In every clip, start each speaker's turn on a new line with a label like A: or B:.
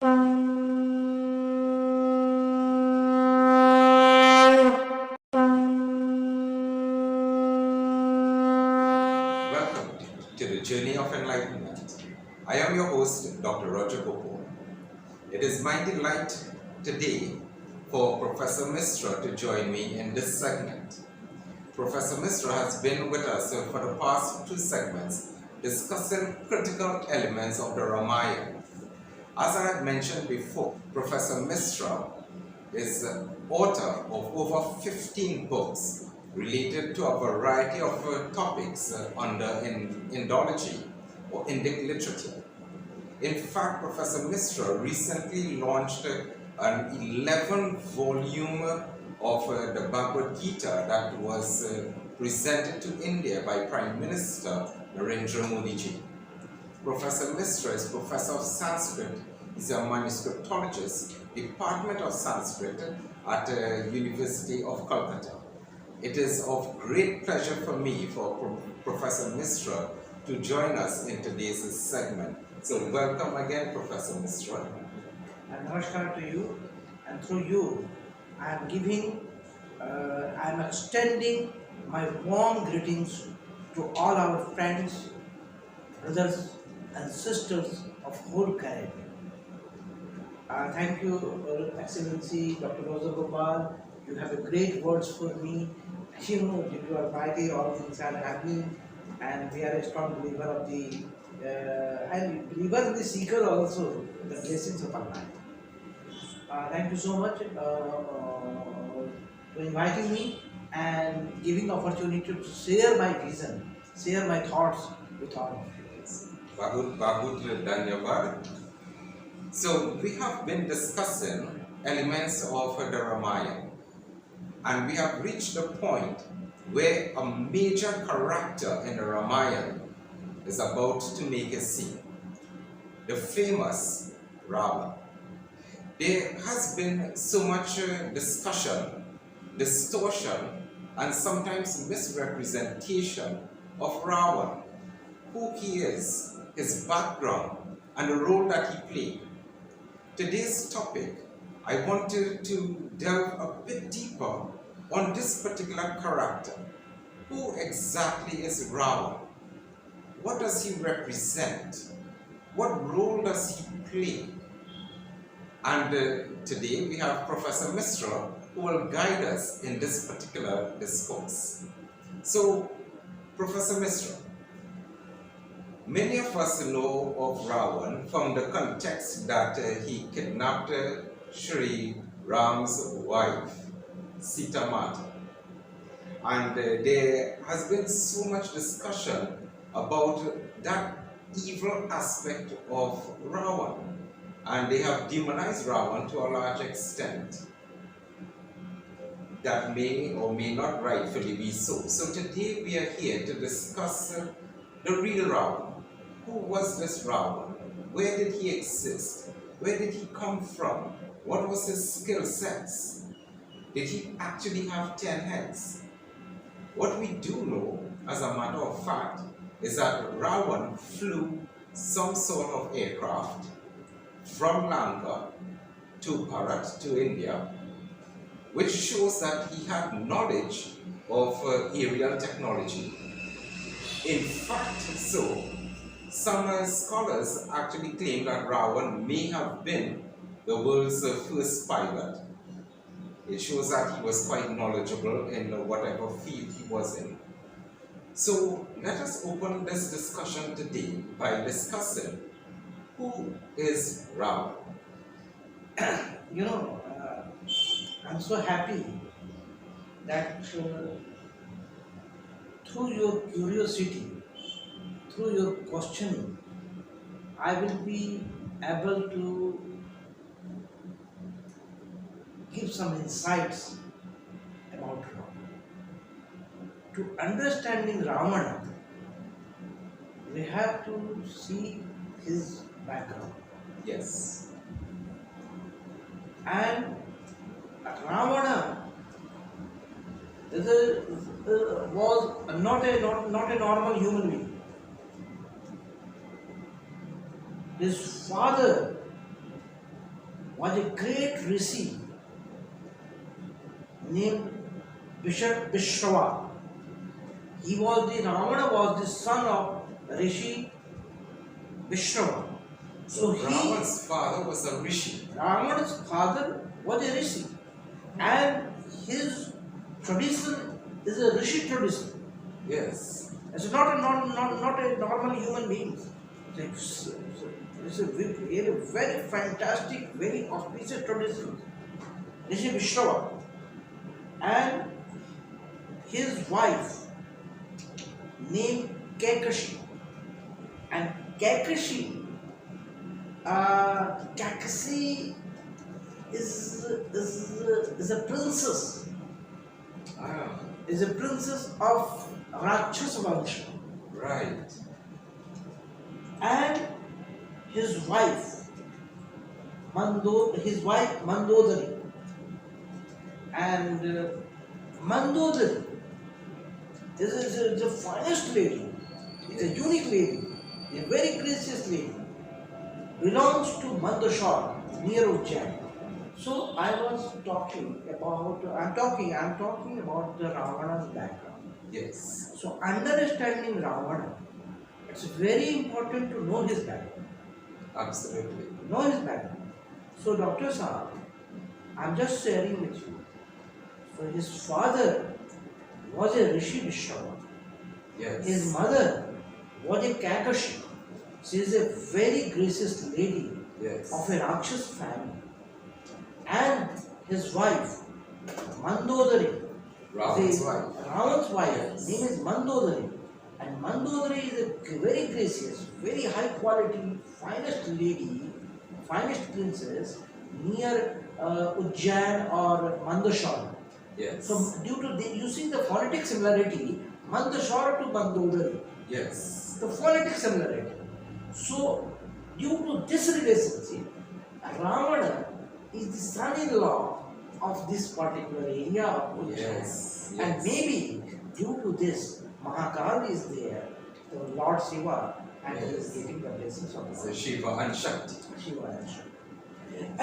A: Welcome to the journey of enlightenment. I am your host, Dr. Roger Popo. It is my delight today for Professor Misra to join me in this segment. Professor Misra has been with us for the past two segments discussing critical elements of the Ramayana. As I had mentioned before, Professor Misra is author of over 15 books related to a variety of topics under Indology or Indic literature. In fact, Professor Misra recently launched an 11-volume of the Bhagavad Gita that was presented to India by Prime Minister Narendra Modi ji. Professor Misra is Professor of Sanskrit. He's a manuscriptologist, Department of Sanskrit at the University of Calcutta. It is of great pleasure for me for Professor Misra to join us in today's segment. So welcome again, Professor Misra.
B: And namaskar to you, and through you, I am extending my warm greetings to all our friends, brothers and sisters of whole Caribbean. Thank you, Excellency Dr. Rosa Gopal. You have a great words for me. You know, due to Almighty, all things are happening, and we are a strong believer of the and believer in the seeker also, the blessings of Allah. Thank you so much for inviting me and giving opportunity to share my vision, share my thoughts with all of you.
A: Bahut Dhanyavad. So we have been discussing elements of the Ramayana, and we have reached the point where a major character in the Ramayana is about to make a scene. The famous Ravana. There has been so much discussion, distortion, and sometimes misrepresentation of Ravana, who he is, his background, and the role that he played. Today's topic, I wanted to delve a bit deeper on this particular character. Who exactly is Ravana? What does he represent? What role does he play? And today we have Professor Misra who will guide us in this particular discourse. So, Professor Misra, many of us know of Ravana from the context that he kidnapped Shri Ram's wife, Sita Mata. And there has been so much discussion about that evil aspect of Ravana. And they have demonized Ravana to a large extent. That may or may not rightfully be so. So today we are here to discuss the real Ravana. Who was this Ravana? Where did he exist? Where did he come from? What was his skill sets? Did he actually have 10 heads? What we do know, as a matter of fact, is that Ravana flew some sort of aircraft from Lanka to Bharat, to India, which shows that he had knowledge of aerial technology. In fact, some scholars actually claim that Ravana may have been the world's first pilot. It shows that he was quite knowledgeable in whatever field he was in. So let us open this discussion today by discussing who is Ravana.
B: You know, I'm so happy that through your curiosity, through your questioning, I will be able to give some insights about Ravana. To understanding Ravana, we have to see his background.
A: Yes.
B: And Ravana was not a normal human being. His father was a great rishi named Vishrava. Ravana was the son of Rishi Vishrava. So
A: Ravana's father was a rishi.
B: Ravana's father was a rishi, and his tradition is a rishi tradition.
A: Yes.
B: It's not a normal human being. It's a very fantastic, very auspicious tradition. Rishi Vishrava and his wife named Kakashi. And Kakashi is a princess.
A: Ah,
B: Is a princess of Rakshasa Vansha.
A: right.
B: And his wife Mandodari. And Mandodari is the finest lady. It's a unique lady, a very gracious lady. Belongs to Mandashar near Ujjain. So I was talking about the Ravana's background.
A: Yes.
B: So understanding Ravana, it's very important to know his background.
A: Absolutely.
B: Know his background. So Dr. Saab, I'm just sharing with you. So his father was a Rishi Vishrava.
A: Yes.
B: His mother was a Kakashi. She is a very gracious lady
A: Yes.
B: of a Rakshas family. And his wife, Mandodari,
A: Ravan's wife.
B: Ravan's wife,
A: Yes.
B: name is Mandodari. And Mandodari is a very gracious, very high quality, finest lady, finest princess near Ujjain or Mandashar.
A: Yes.
B: So due to you see the phonetic similarity, Mandashar to Mandodari,
A: Yes.
B: the phonetic similarity. So due to this relationship, Ravana is the son-in-law of this particular area of Ujjain.
A: Yes.
B: And
A: Yes.
B: maybe due to this, Mahakal is there, the Lord Shiva, and he is
A: Yes.
B: getting the blessings of
A: So
B: Lord
A: Shiva and Shakti.
B: Shiva and Shiva.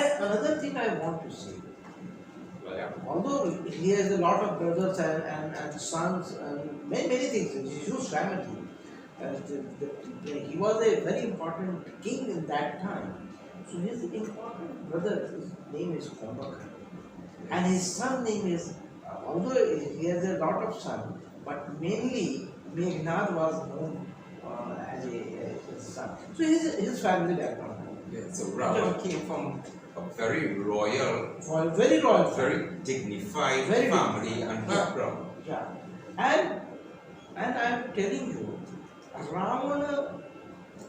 B: And another thing I want to say, although he has a lot of brothers and sons and many things, it's a huge family. He was a very important king in that time. So his important brother, his name is Kumbhaka. And his son name is, although he has a lot of sons, but mainly Meghnad was known as his son. So his family background.
A: Yes. So Ravana came from a very royal,
B: Very royal.
A: very dignified
B: Very
A: family and background.
B: Yeah. And I am telling you, Ravana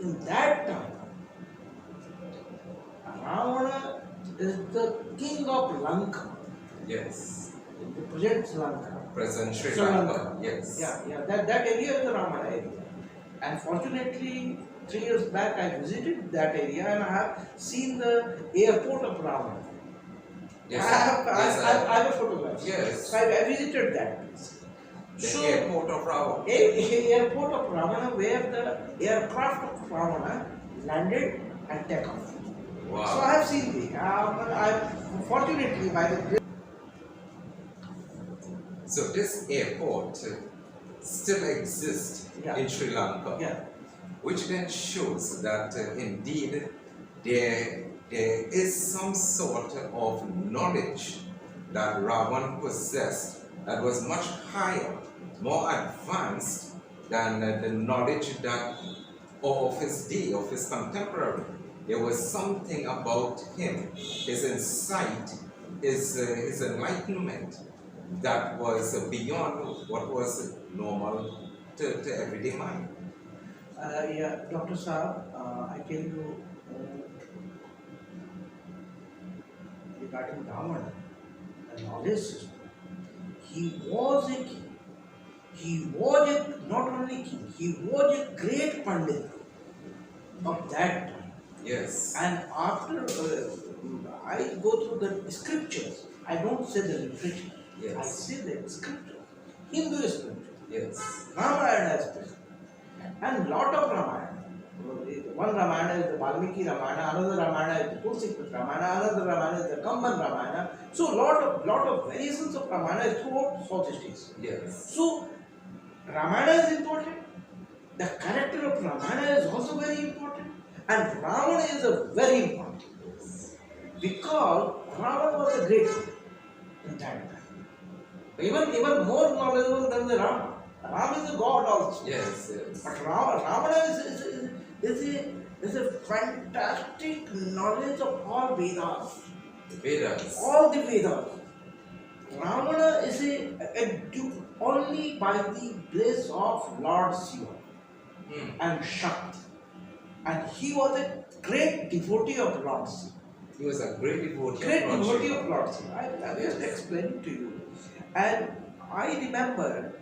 B: in that time, Ravana is the king of Lanka,
A: Yes.
B: the present Lanka.
A: Present Sri
B: Sri
A: Lanka.
B: Lanka.
A: Yes.
B: Yeah. That area is the Ravana area. And fortunately, 3 years back I visited that area and I have seen the airport of Ravana.
A: Yes.
B: I have a photograph.
A: Yes.
B: So I visited that place.
A: The airport of Ravana.
B: Airport of Ravana where the aircraft of Ravana landed and take off.
A: Wow.
B: So I have seen the. Fortunately, by the grace.
A: So this airport still exists
B: Yeah.
A: in Sri Lanka,
B: Yeah.
A: which then shows that indeed there is some sort of knowledge that Ravan possessed that was much higher, more advanced than the knowledge that of his day, of his contemporary. There was something about him, his insight, his enlightenment that was beyond what was normal to everyday mind.
B: Yeah, Dr. Saab, I tell you regarding Ravana, the knowledge system. He was a king. He was not only king, he was a great Pandit of that time.
A: Yes.
B: And after I go through the scriptures, I don't say the literature.
A: Yes.
B: I say the scripture, Hindu scripture.
A: Yes.
B: Ramayana scripture, and lot of Ramayana. One Ramayana is the Valmiki Ramayana, another Ramayana is the Tulsi Ramayana, another Ramayana is the Kamban Ramayana. So lot of variations of Ramayana is throughout Southeast Asia.
A: Yes.
B: So Ramayana is important. The character of Ravana is also very important, and Ravana is a very important because Ravana was a great king in that time. Even more knowledgeable than the Rama. Ram is a god also.
A: Yes, yes.
B: But Ravana is a fantastic knowledge of all Vedas.
A: The Vedas.
B: All the Vedas. Ravana is a duke only by the grace of Lord Shiva and Shakti. And he was a great devotee of Lord Shiva.
A: He was a great devotee
B: of Lord Shiva. I just explained to you. And I remember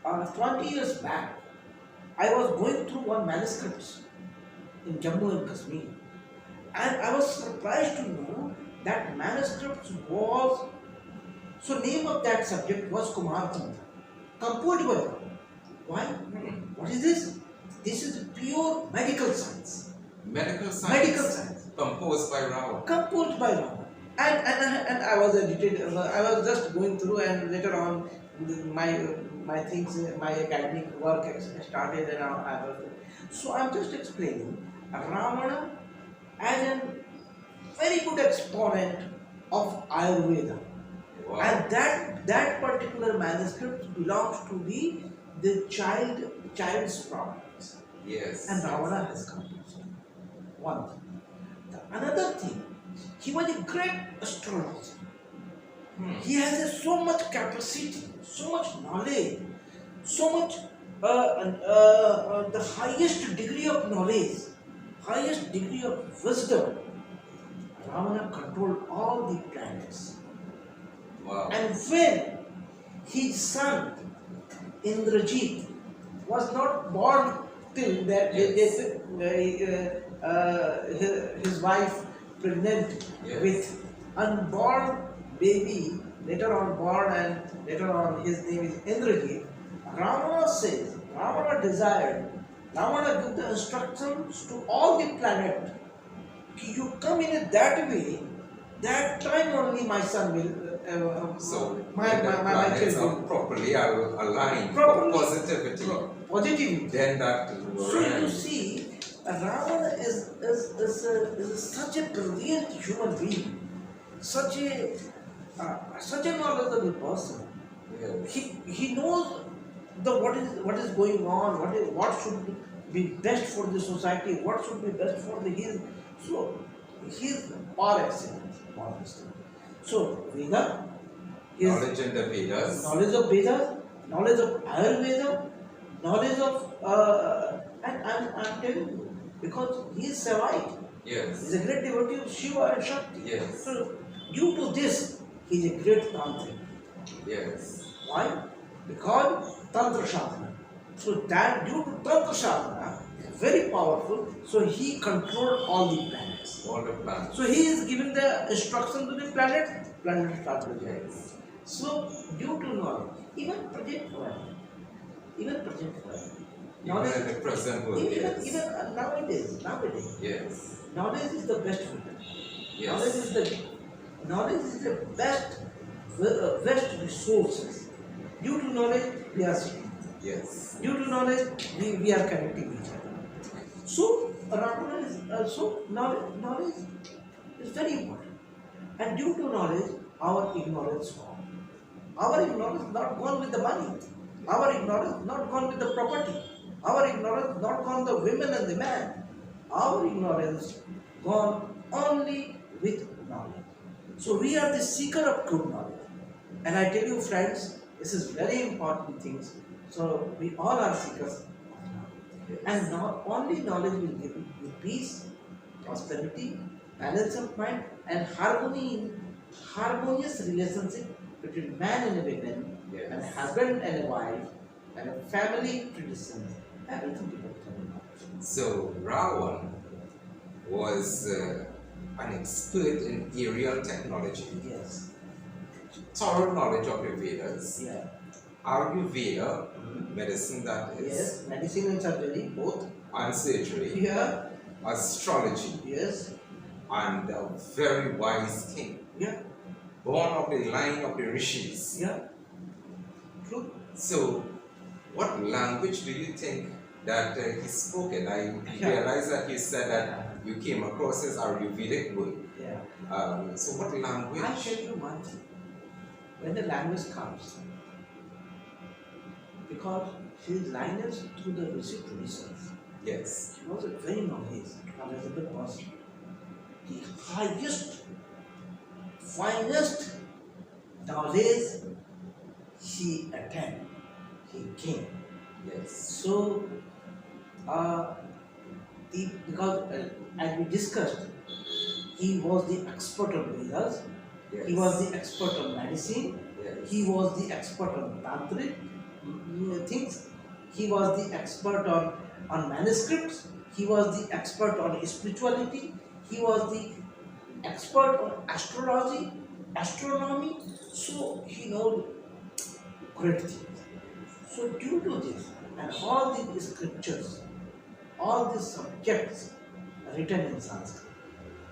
B: 20 years back, I was going through one manuscript in Jammu and Kashmir. And I was surprised to know that manuscript was, so name of that subject was Kumar Chandra, composed by Ravana. Why? What is this? This is pure medical science.
A: Medical science.
B: Medical science.
A: Composed by Ravana.
B: Composed by Ravana. And I was I was just going through, and later on my things, my academic work started, and I was. So I'm just explaining Ravana as a very good exponent of Ayurveda.
A: Wow.
B: And that particular manuscript belongs to the child's problems.
A: Yes.
B: And Ravana has come. One thing. Another thing, he was a great astrologer. He has so much capacity, so much knowledge, so much the highest degree of knowledge, highest degree of wisdom. Ravana controlled all the planets.
A: Wow.
B: And when his son Indrajit was not born till that, his wife pregnant with unborn baby, later on born, and later on his name is Indrajit. Ravana desired, Ravana gave the instructions to all the planet. You come in that way, that time only my son will.
A: So
B: my
A: planets
B: child
A: are
B: will
A: properly aligned
B: Properly.
A: for positivity.
B: Positivity.
A: Then that.
B: So you see, Ravana is such a brilliant human being, such a knowledgeable person.
A: Yes.
B: He knows what is going on, what should be best for the society, what should be best for his. So his par excellence. So Veda, his
A: Knowledge in the Vedas.
B: knowledge of Vedas, knowledge of Ayurveda, knowledge of and I'm telling you, because he is Savite.
A: Yes.
B: He's a great devotee of Shiva and Shakti.
A: Yes.
B: So due to this, he is a great tantric.
A: Yes.
B: Why? Because Tantra Shastra. So that due to Tantra Shastra, very powerful, so he controlled all the planets.
A: All the planets.
B: So he is giving the instruction to the planet start to
A: Yes.
B: So due to knowledge, even present world,
A: Even in the present world.
B: even
A: Yes.
B: nowadays,
A: Yes.
B: knowledge is the best weapon.
A: Yes.
B: Knowledge is the best resources. Due to knowledge, we are speaking.
A: Yes.
B: Due to knowledge, we are connecting each other. So, Ravana is knowledge is very important. And due to knowledge, our ignorance gone. Our ignorance not gone with the money. Our ignorance not gone with the property. Our ignorance not gone the women and the man. Our ignorance gone only with knowledge. So we are the seeker of good knowledge. And I tell you friends, this is very important things. So we all are seekers of knowledge. And not only knowledge will give you peace, prosperity, balance of mind, and harmonious relationship between man and a woman, and a husband and a wife, and a family traditions. Everything depends on knowledge.
A: So Ravan was an expert in aerial technology,
B: Yes.
A: thorough knowledge of the Vedas,
B: Yeah.
A: Ayurveda, medicine that is,
B: Yes, medicine and surgery, both.
A: and surgery,
B: Yeah,
A: astrology,
B: yes,
A: and a very wise king,
B: yeah,
A: born of the line of the rishis.
B: yeah, true.
A: So, what language do you think that he spoke in? I
B: Yeah.
A: realize that you said that you came across his Ayurvedic book.
B: Yeah.
A: So, what language?
B: I'll tell you one thing. When the language comes, because his lineage through the Rishi traditions,
A: Yes.
B: he was a very knowledgeable person. The highest, finest knowledge he attained, he came.
A: Yes.
B: So, uh, because as we discussed, he was the expert on Vedas,
A: Yes.
B: he was the expert on medicine,
A: Yes.
B: he was the expert on tantric things, he was the expert on manuscripts, he was the expert on spirituality, he was the expert on astrology, astronomy, so he knows great things. So due to this and all these scriptures, all these subjects are written in Sanskrit.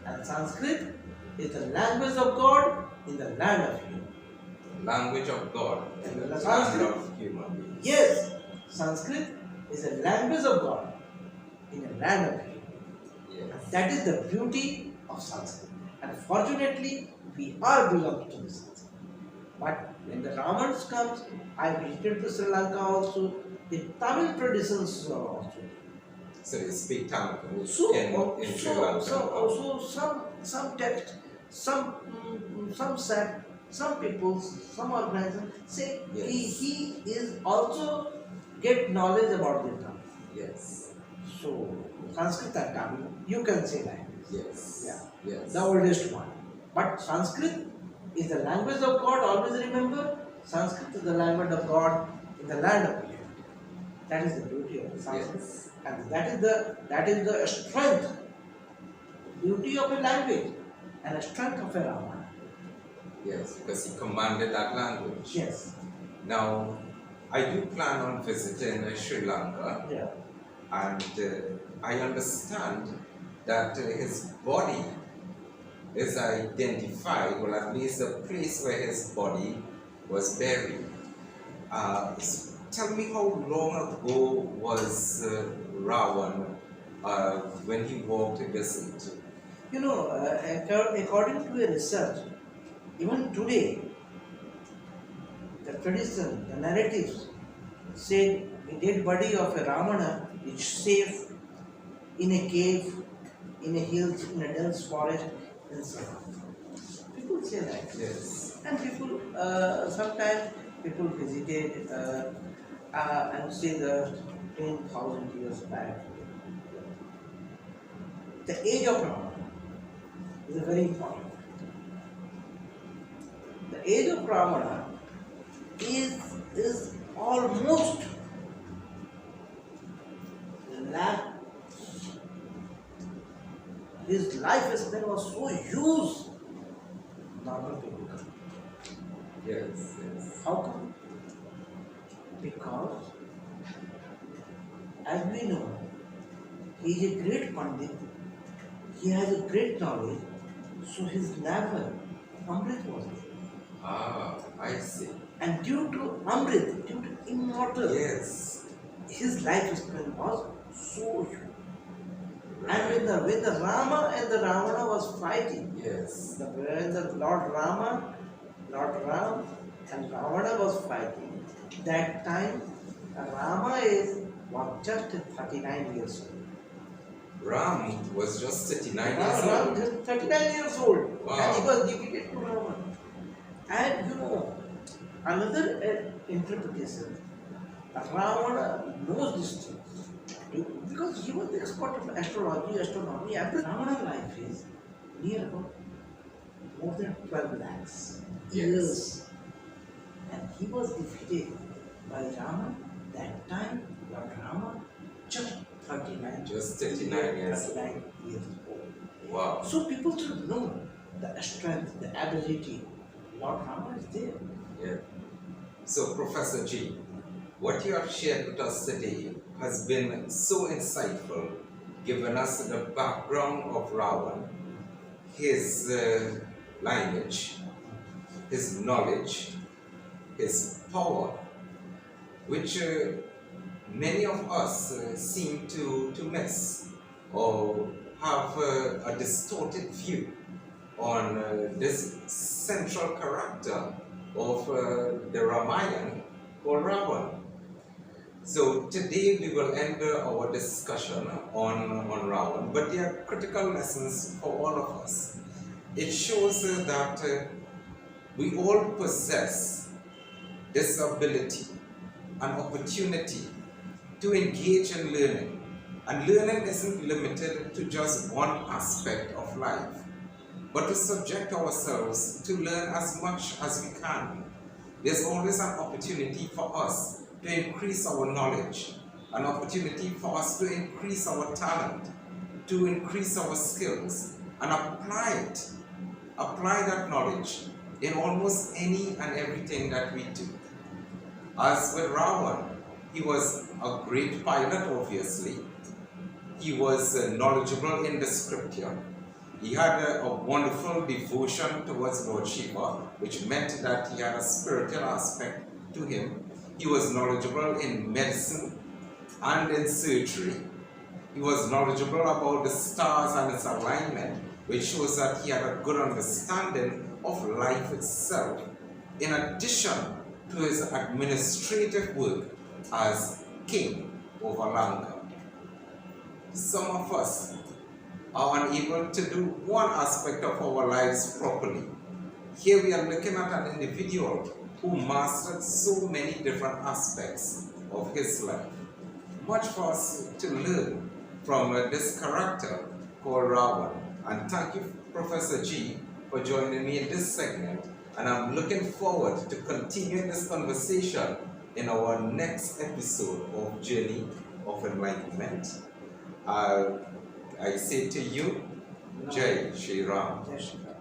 B: And Sanskrit is the language of God in the land of human.
A: Language of God in the land
B: Sanskrit.
A: of human beings.
B: Yes, Sanskrit is a language of God in a land of human.
A: Yes.
B: That is the beauty of Sanskrit. And fortunately, we are belong to the Sanskrit. But when the Ramans comes, I visited to Sri Lanka also, the Tamil traditions are also there.
A: So they speak Tamil
B: So,
A: in Sri Lanka.
B: some text, some set, some people, some organizations say
A: Yes.
B: he is also get knowledge about the Tamil.
A: Yes.
B: So Sanskrit and Tamil, you can say language.
A: Yes.
B: Yeah.
A: Yes.
B: The oldest one. But Sanskrit is the language of God. Always remember, Sanskrit is the language of God in the land of humanity. That is the beauty of the Sanskrit.
A: Yes.
B: And that is the strength, beauty of a language and a strength of a Ravana.
A: Yes, because he commanded that language.
B: Yes.
A: Now, I do plan on visiting Sri Lanka,
B: Yeah.
A: and I understand that his body is identified, well, at least the place where his body was buried. Tell me, how long ago was Ravana when he walked this into?
B: You know, according to a research, even today, the tradition, the narratives say the dead body of a Ravana is safe in a cave, in a hills, in a dense forest, and so on. People say that.
A: Yes.
B: And people, sometimes people visited and say the 10,000 years back. The age of Ravana is very important. The age of Ravana is almost lakh. His lifespan was so huge. Normal people can't.
A: Yes, yes.
B: How come? Because, as we know, he is a great Pandit, he has a great knowledge, so his navel, Amrit was there.
A: Ah, I see.
B: And due to Amrit, due to immortal,
A: Yes.
B: his lifespan was so huge.
A: Right.
B: And when the Rama and the Ravana was fighting,
A: Yes.
B: when the Lord Ram and Ravana was fighting, that time Rama was just 39 years old.
A: Ram was just 39 years
B: Ram
A: old.
B: just 39 years old.
A: Wow.
B: And he was defeated to Ravana. And you know, another interpretation, Ravana knows this thing. Because he was the expert of astrology, astronomy, and Ravana's life is near about more than 12 lakhs years. And he was defeated by Rama that time, Lord Rama, just 39.
A: Just 39 years old.
B: 39 years old.
A: Wow.
B: So people should know the strength, the ability. Lord Rama is there.
A: Yeah. So, Professor G, what you have shared with us today has been so insightful, giving us the background of Ravana, his lineage, his knowledge, his power, which many of us seem to miss or have a distorted view on this central character of the Ramayana called Ravana. So today we will end our discussion on Ravana, but there are critical lessons for all of us. It shows that we all possess this ability and opportunity to engage in learning. And learning isn't limited to just one aspect of life, but to subject ourselves to learn as much as we can. There's always an opportunity for us to increase our knowledge, an opportunity for us to increase our talent, to increase our skills, and apply that knowledge in almost any and everything that we do. As with Ravana, he was a great pilot, obviously. He was knowledgeable in the scripture. He had a wonderful devotion towards Lord Shiva, which meant that he had a spiritual aspect to him. He was knowledgeable in medicine and in surgery. He was knowledgeable about the stars and its alignment, which shows that he had a good understanding of life itself, in addition to his administrative work as king over Lanka. Some of us are unable to do one aspect of our lives properly. Here we are looking at an individual who mastered so many different aspects of his life. Much for us to learn from this character called Ravana. And thank you, Professor G, for joining me in this segment. And I'm looking forward to continuing this conversation in our next episode of Journey of Enlightenment. I say to you, Jai Shri Ram.
B: Jai Shri Ram.